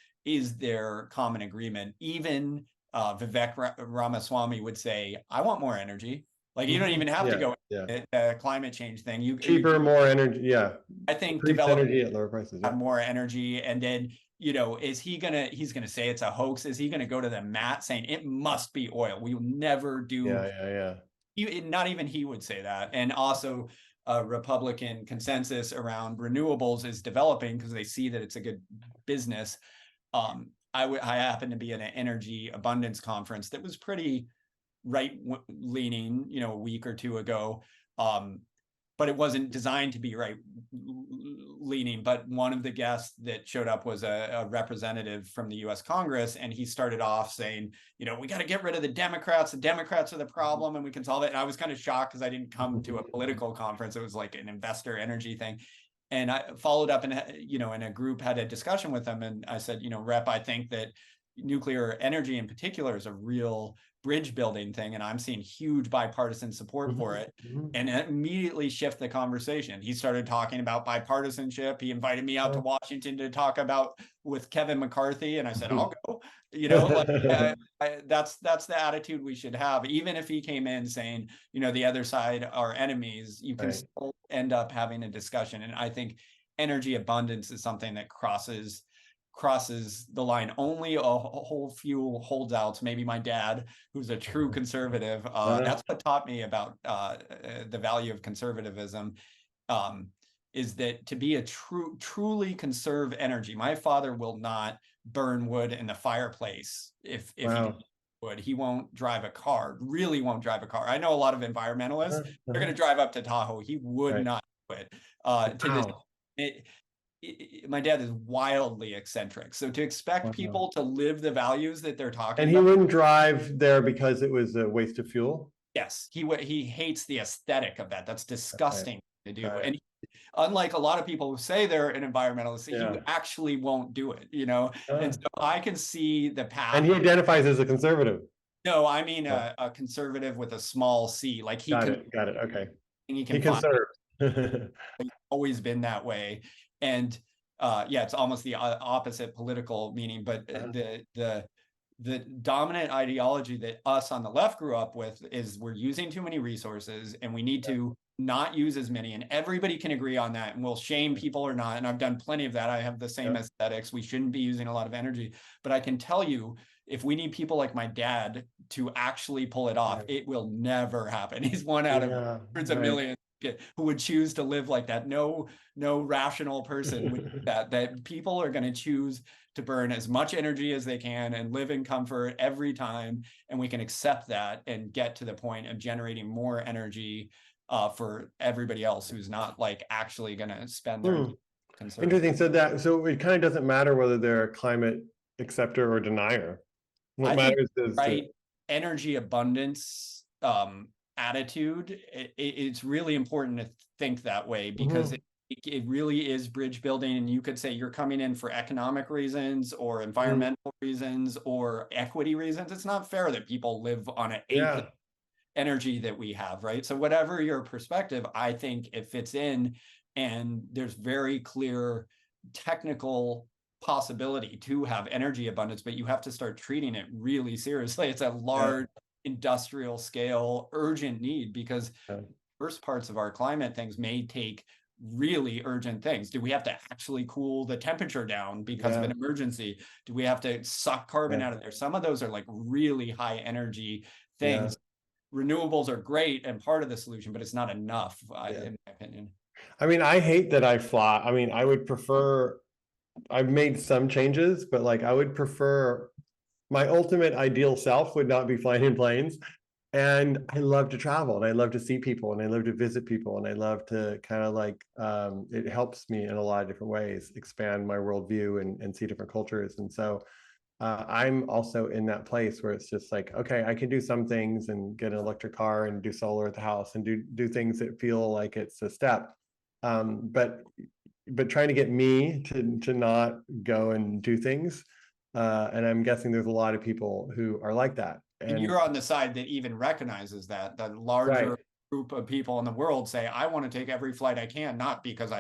there common agreement? Even Vivek Ramaswamy would say, I want more energy. Like, you don't even have to go climate change thing. Cheaper, more energy. I think develop energy at lower prices. Have more energy. And then, is he's gonna say it's a hoax? Is he gonna go to the mat saying it must be oil? We will never do. Not even he would say that. And also, Republican consensus around renewables is developing because they see that it's a good business. I happened to be at an energy abundance conference that was pretty right-leaning, a week or two ago, but it wasn't designed to be right-leaning. But one of the guests that showed up was a representative from the U.S. Congress, and he started off saying, we got to get rid of the Democrats. The Democrats are the problem, and we can solve it. And I was kind of shocked because I didn't come to a political conference. It was like an investor energy thing. And I followed up and, in a group had a discussion with them. And I said, Rep, I think that nuclear energy in particular is a real bridge building thing. And I'm seeing huge bipartisan support for it. And it immediately shifted the conversation. He started talking about bipartisanship. He invited me out to Washington to talk about with Kevin McCarthy. And I said, I'll go, that's the attitude we should have. Even if he came in saying, the other side are enemies, you can still end up having a discussion. And I think energy abundance is something that crosses the line. Only a whole few holdouts, maybe my dad, who's a true conservative, that's what taught me about the value of conservatism, is that to be a truly conserve energy. My father will not burn wood in the fireplace if he would. He won't drive a car, really won't drive a car. I know a lot of environmentalists, they're going to drive up to Tahoe. He would not do it. My dad is wildly eccentric. So to expect people to live the values that they're talking about. And he wouldn't drive there because it was a waste of fuel? Yes. He hates the aesthetic of that. That's disgusting to do. And unlike a lot of people who say they're an environmentalist, he actually won't do it, And so I can see the path. And he identifies as a conservative. No, I mean a conservative with a small c. Like he got it. Okay. He conserves. He's always been that way. And it's almost the opposite political meaning, but the dominant ideology that us on the left grew up with is we're using too many resources and we need to not use as many, and everybody can agree on that, and we'll shame people or not. And I've done plenty of that. I have the same aesthetics. We shouldn't be using a lot of energy, but I can tell you, if we need people like my dad to actually pull it off, it will never happen. He's one out of hundreds of millions who would choose to live like that. No rational person would do that people are going to choose to burn as much energy as they can and live in comfort every time. And we can accept that and get to the point of generating more energy for everybody else who's not like actually going to spend their Interesting. So it kind of doesn't matter whether they're a climate acceptor or denier. What matters is energy abundance attitude. It's really important to think that way, because it really is bridge building. And you could say you're coming in for economic reasons or environmental reasons or equity reasons. It's not fair that people live on an eighth energy that we have, right? So whatever your perspective, I think it fits in, and there's very clear technical possibility to have energy abundance, but you have to start treating it really seriously. It's a large industrial scale urgent need, because first parts of our climate things may take really urgent things. Do we have to actually cool the temperature down because of an emergency? Do we have to suck carbon out of there? Some of those are like really high energy things. Renewables are great and part of the solution, but it's not enough, in my opinion. I mean, I hate that I fly. I mean, I would prefer, I've made some changes, but like I would prefer, my ultimate ideal self would not be flying in planes. And I love to travel, and I love to see people, and I love to visit people, and I love to kind of like, it helps me in a lot of different ways, expand my worldview and see different cultures. And so I'm also in that place where it's just like, okay, I can do some things and get an electric car and do solar at the house and do things that feel like it's a step. But trying to get me to not go and do things. And I'm guessing there's a lot of people who are like that. And And you're on the side that even recognizes that the larger right, group of people in the world say, I want to take every flight I can, not because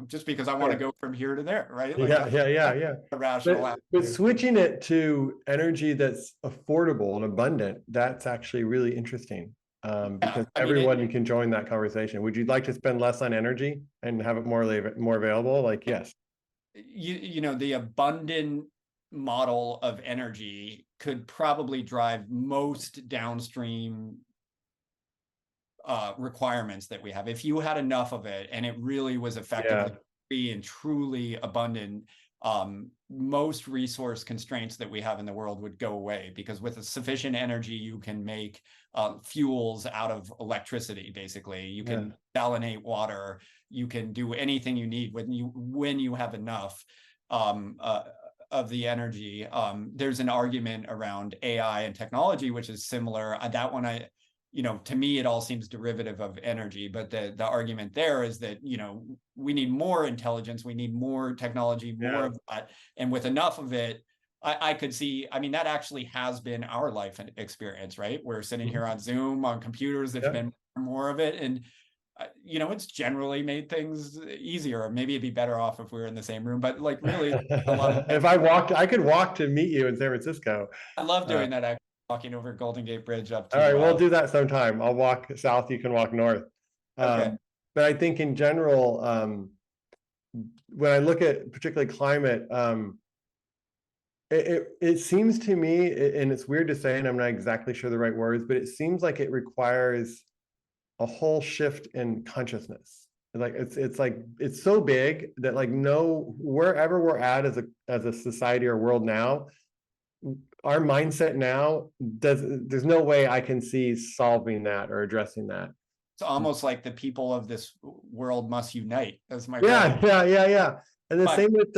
just because I want to right. go from here to there, right? Like Yeah. a rational But attitude. switching it to energy that's affordable and abundant, that's actually really interesting. Yeah, Because I mean, everyone can join that conversation. Would you like to spend less on energy and have it more available? Like, yes. the abundant model of energy could probably drive most downstream requirements that we have. If you had enough of it and it really was effectively free and truly abundant, most resource constraints that we have in the world would go away, because with a sufficient energy, you can make fuels out of electricity. Basically, you can salinate water. You can do anything you need when you have enough of the energy. There's an argument around AI and technology, which is similar. That one, to me, it all seems derivative of energy. But the argument there is that, we need more intelligence, we need more technology, more of that. And with enough of it, I could see, that actually has been our life experience, right? We're sitting here on Zoom, on computers, there's been more of it. And it's generally made things easier. Maybe it'd be better off if we were in the same room, but like really a lot of If I could walk to meet you in San Francisco. I love doing that, actually, walking over Golden Gate Bridge up All right, to we'll do that sometime. I'll walk south, you can walk north. okay. But I think in general, when I look at particularly climate, it seems to me, and it's weird to say, and I'm not exactly sure the right words, but it seems like it requires a whole shift in consciousness. Like it's so big that like wherever we're at as a society or world now, our mindset now there's no way I can see solving that or addressing that. It's almost like the people of this world must unite. That's my Yeah. And the but same with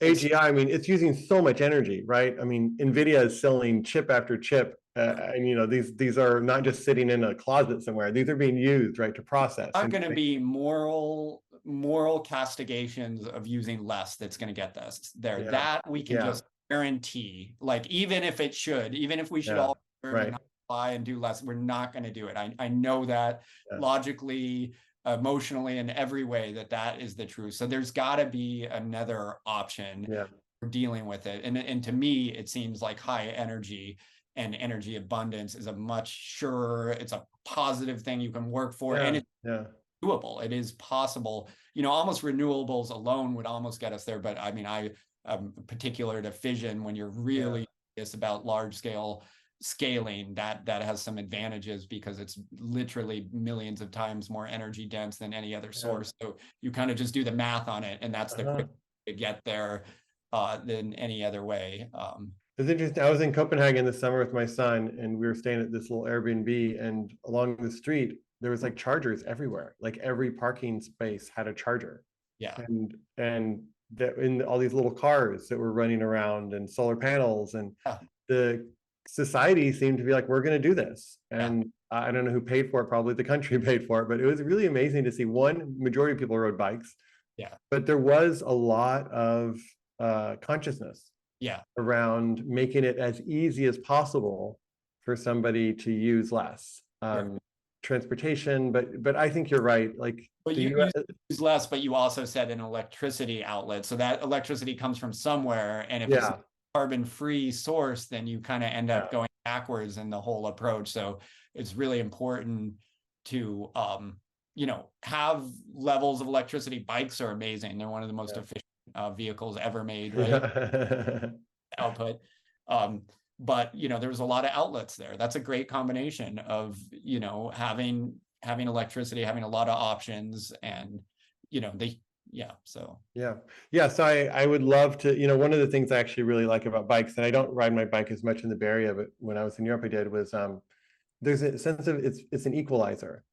AGI. I mean, it's using so much energy, right? I mean, NVIDIA is selling chip after chip, and these are not just sitting in a closet somewhere. These are being used, right, to process. Not going to be moral castigations of using less that's going to get this there. Yeah. That we can just guarantee. Like even if we should all right. not fly and do less, we're not going to do it. I know that logically, emotionally, in every way that is the truth. So there's got to be another option for dealing with it. And to me, it seems like high energy and energy abundance is it's a positive thing you can work for, and it's doable. It is possible. Almost renewables alone would almost get us there. But I'm particular to fission, when you're really serious about large scale scaling, that has some advantages because it's literally millions of times more energy dense than any other source. So you kind of just do the math on it, and that's the quick way to get there than any other way. It's interesting. I was in Copenhagen this summer with my son, and we were staying at this little Airbnb, and along the street there was like chargers everywhere. Like every parking space had a charger. And that in all these little cars that were running around, and solar panels, and the society seemed to be like, we're going to do this. And I don't know who paid for it. Probably the country paid for it, but it was really amazing to see. Majority of people rode bikes. But there was a lot of consciousness around making it as easy as possible for somebody to use less transportation. But I think you're right. Like, but you use less, but you also said an electricity outlet. So that electricity comes from somewhere. And if it's a carbon-free source, then you kind of end up going backwards in the whole approach. So it's really important to have levels of electricity. Bikes are amazing. They're one of the most efficient vehicles ever made, right? Output. But there's a lot of outlets there. That's a great combination of having electricity, having a lot of options, and so so I would love to, one of the things I actually really like about bikes, and I don't ride my bike as much in the Bay Area, but when I was in Europe I did, was there's a sense of it's an equalizer.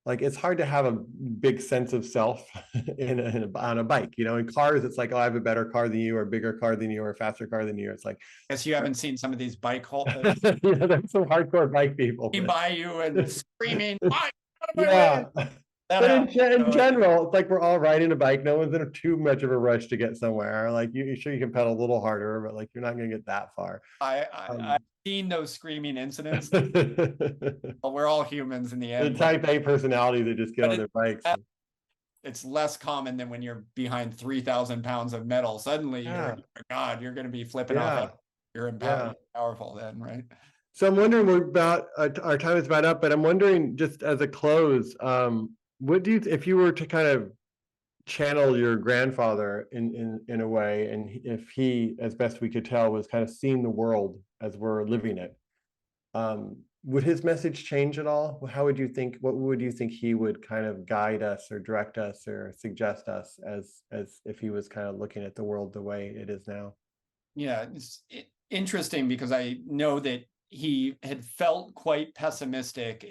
Like it's hard to have a big sense of self on a bike. You know, in cars, it's like, oh, I have a better car than you, or a bigger car than you, or a faster car than you. It's like, Guess you haven't seen some of these bike yeah, there's some hardcore bike people. by you and screaming, "Out of my Yeah. way!" That But happens. in general, it's like we're all riding a bike. No one's in too much of a rush to get somewhere. Like you sure you can pedal a little harder, but like you're not going to get that far. I've seen those screaming incidents. The We're all humans in the end. type A personality that just get on their bikes. It's less common than when you're behind 3,000 pounds of metal. Suddenly, Yeah. you're going to be flipping off. You're empowered, powerful then, right? So I'm wondering, we're about our time is about up, but I'm wondering, just as a close, what do you, if you were to kind of channel your grandfather in a way, and if he, as best we could tell, was kind of seeing the world as we're living it, would his message change at all? How would you think, what would you think he would kind of guide us or direct us or suggest us as if he was kind of looking at the world the way it is now? Yeah, it's interesting because I know that he had felt quite pessimistic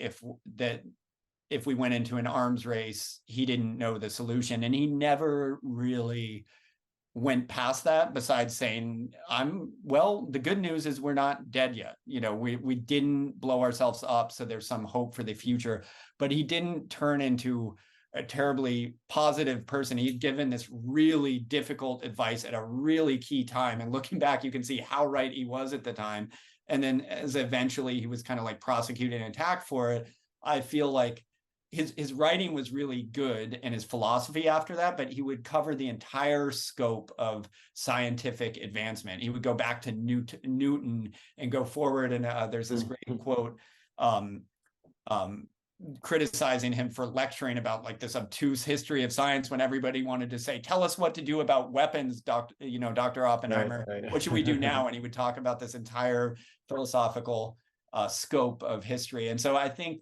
if we went into an arms race, he didn't know the solution, and he never really went past that, besides saying, the good news is we're not dead yet. You know, we didn't blow ourselves up, so there's some hope for the future. But he didn't turn into a terribly positive person. He'd given this really difficult advice at a really key time. And looking back, you can see how right he was at the time. And then as eventually he was kind of like prosecuted and attacked for it, I feel like his writing was really good and his philosophy after that, but he would cover the entire scope of scientific advancement. He would go back to Newton and go forward. And there's this great quote criticizing him for lecturing about like this obtuse history of science when everybody wanted to say, tell us what to do about weapons, Dr. Oppenheimer. Right. What should we do now? And he would talk about this entire philosophical scope of history. And so I think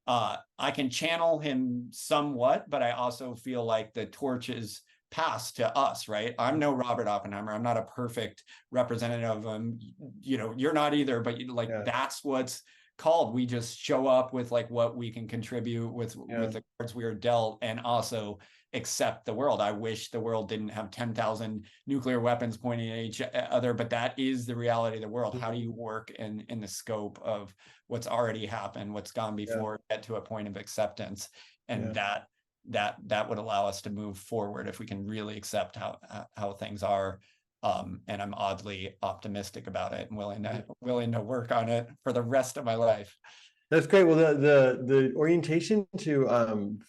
I can channel him somewhat, but I also feel like the torch is passed to us, right? I'm no Robert Oppenheimer. I'm not a perfect representative of him. You know, you're not either, but that's what's called. We just show up with like what we can contribute with the cards we are dealt, and also accept the world. I wish the world didn't have 10,000 nuclear weapons pointing at each other, but that is the reality of the world. How do you work in the scope of what's already happened, what's gone before, get to a point of acceptance? And that would allow us to move forward if we can really accept how things are. And I'm oddly optimistic about it and willing to work on it for the rest of my life. That's great. Well, the orientation to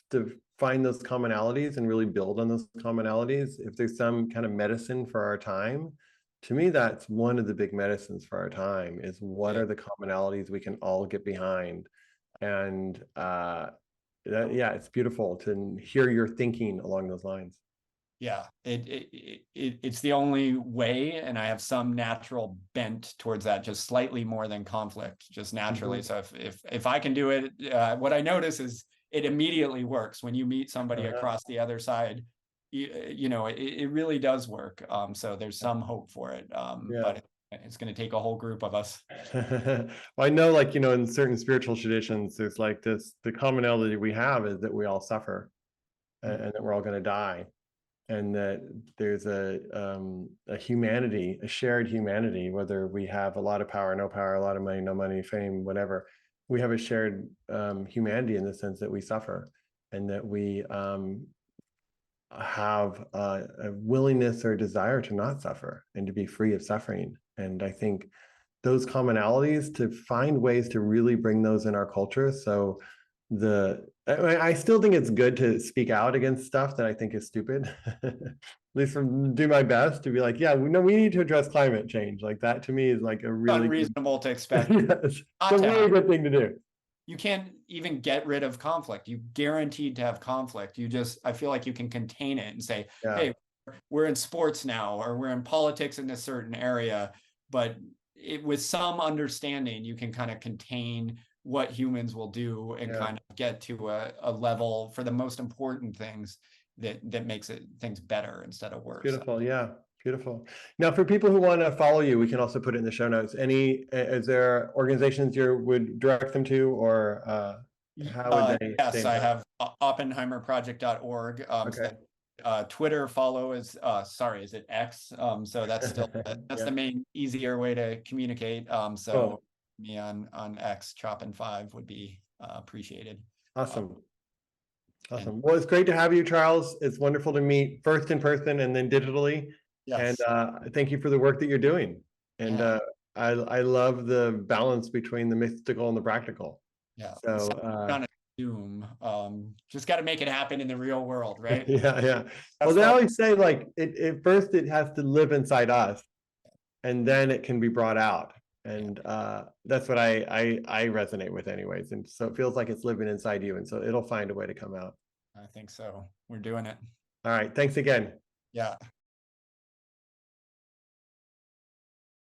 find those commonalities and really build on those commonalities, if there's some kind of medicine for our time, to me, that's one of the big medicines for our time, is what are the commonalities we can all get behind. And it's beautiful to hear your thinking along those lines. Yeah, it's the only way, and I have some natural bent towards that, just slightly more than conflict, just naturally. So if I can do it, what I notice is it immediately works when you meet somebody across the other side. You know, it really does work. So there's some hope for it, but it's going to take a whole group of us. Well, I know, like, you know, in certain spiritual traditions, there's like the commonality we have is that we all suffer, and that we're all going to die. And that there's a humanity, a shared humanity, whether we have a lot of power, no power, a lot of money, no money, fame, whatever. We have a shared humanity in the sense that we suffer, and that we have a willingness or desire to not suffer and to be free of suffering. And I think those commonalities, to find ways to really bring those in our culture. So I still think it's good to speak out against stuff that I think is stupid. At least do my best to be like, we need to address climate change. Like that to me is like a really unreasonable to expect. It's a really good thing to do. You can't even get rid of conflict. You guaranteed to have conflict. I feel like you can contain it and say, hey, we're in sports now, or we're in politics in a certain area, but with some understanding, you can kind of contain what humans will do and kind of get to a level for the most important things that makes things better instead of worse. Beautiful. Yeah. Beautiful. Now, for people who want to follow you, we can also put it in the show notes. Is there organizations you would direct them to, or how would they stay Yes, in I touch? have oppenheimerproject.org. Okay. Twitter follow is sorry, is it X? So that's still that's Yeah. the main easier way to communicate. So Cool. me on X, Choppin5 would be appreciated. Awesome. Awesome. Well, it's great to have you, Charles. It's wonderful to meet first in person and then digitally. Yes. And thank you for the work that you're doing. And Yeah. I love the balance between the mystical and the practical. Yeah. So on a Zoom, just got to make it happen in the real world, right? yeah, yeah. Well, they always say like it first it has to live inside us, and then it can be brought out. And that's what I resonate with anyways. And so it feels like it's living inside you. And so it'll find a way to come out. I think so. We're doing it. All right. Thanks again. Yeah.